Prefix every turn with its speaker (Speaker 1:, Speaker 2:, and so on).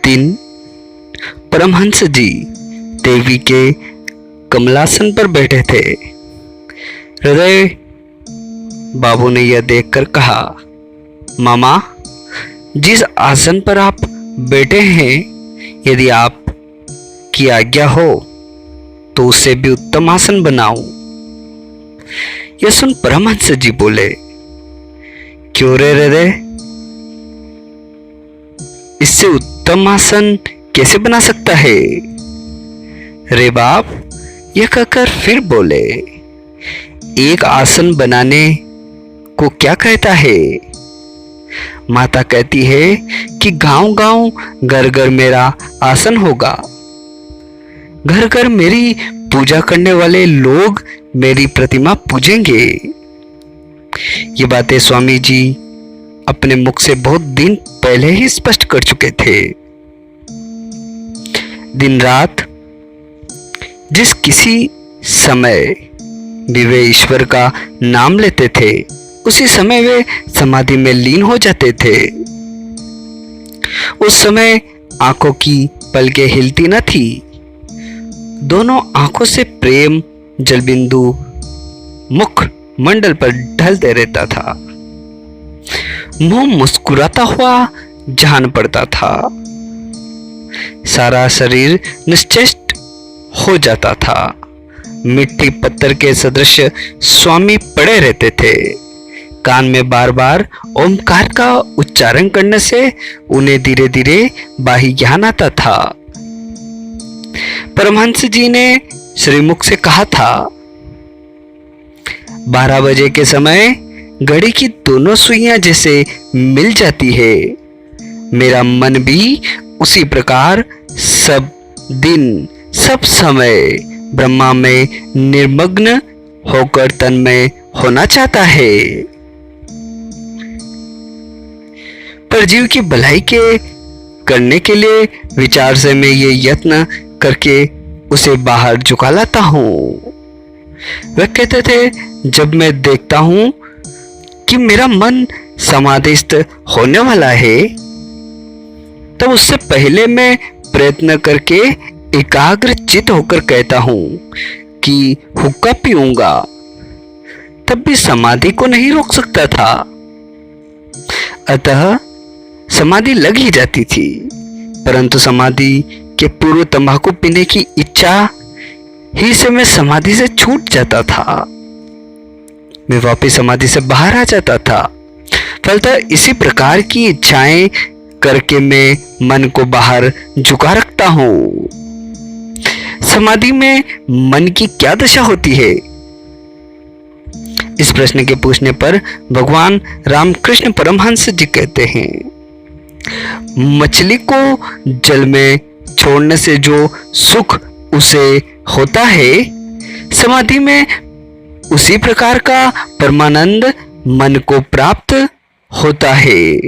Speaker 1: दिन परमहंस जी देवी के कमलासन पर बैठे थे। हृदय बाबू ने यह देखकर कहा, मामा, जिस आसन पर आप बैठे हैं, यदि आप की आज्ञा हो तो उससे भी उत्तम आसन बनाऊं। यह सुन परमहंस जी बोले, क्यों रे हृदय, इससे उत्तम आसन कैसे बना सकता है? रे बाप, यह कहकर फिर बोले, एक आसन बनाने को क्या कहता है? माता कहती है कि गांव गांव घर घर मेरा आसन होगा। घर घर मेरी पूजा करने वाले लोग मेरी प्रतिमा पूजेंगे। ये बातें स्वामी जी अपने मुख से बहुत दिन पहले ही स्पष्ट कर चुके थे। दिन रात जिस किसी समय भी वे ईश्वर का नाम लेते थे, उसी समय वे समाधि में लीन हो जाते थे। उस समय आंखों की पलकें हिलती न थी। दोनों आंखों से प्रेम जलबिंदु मुख मंडल पर ढलते रहता था। मुंह मुस्कुराता हुआ जान पड़ता था। सारा शरीर निश्चेष्ट हो जाता था। मिट्टी पत्थर के सदृश स्वामी पड़े रहते थे। कान में बार बार ओमकार का उच्चारण करने से उन्हें धीरे धीरे बाही ज्ञान आता था। परमहंस जी ने श्रीमुख से कहा था, 12 बजे के समय घड़ी की दोनों सुइयां जैसे मिल जाती है, मेरा मन भी उसी प्रकार सब दिन सब समय ब्रह्मा में निर्मग्न होकर तन्मय होना चाहता है। पर जीव की भलाई के करने के लिए विचार से मैं ये यत्न करके उसे बाहर झुका लाता हूँ। वह कहते थे, जब मैं देखता हूँ कि मेरा मन समाधिस्थ होने वाला है, तब उससे पहले मैं प्रयत्न करके एकाग्र चित होकर कहता हूँ कि हुक्का पीऊंगा, तब भी समाधि को नहीं रोक सकता था। अतः समाधि लग ही जाती थी, परंतु समाधि के पूर्व तंबाकू पीने की इच्छा ही से मैं समाधि से छूट जाता था। मैं वापिस समाधि से बाहर आ जाता था। फलतः इसी प्रकार की इच्छाएं करके मैं मन को बाहर झुका रखता हूँ। समाधि में मन की क्या दशा होती है? इस प्रश्न के पूछने पर भगवान रामकृष्ण परमहंस जी कहते हैं, मछली को जल में छोड़ने से जो सुख उसे होता है, समाधि में उसी प्रकार का परमानंद मन को प्राप्त होता है।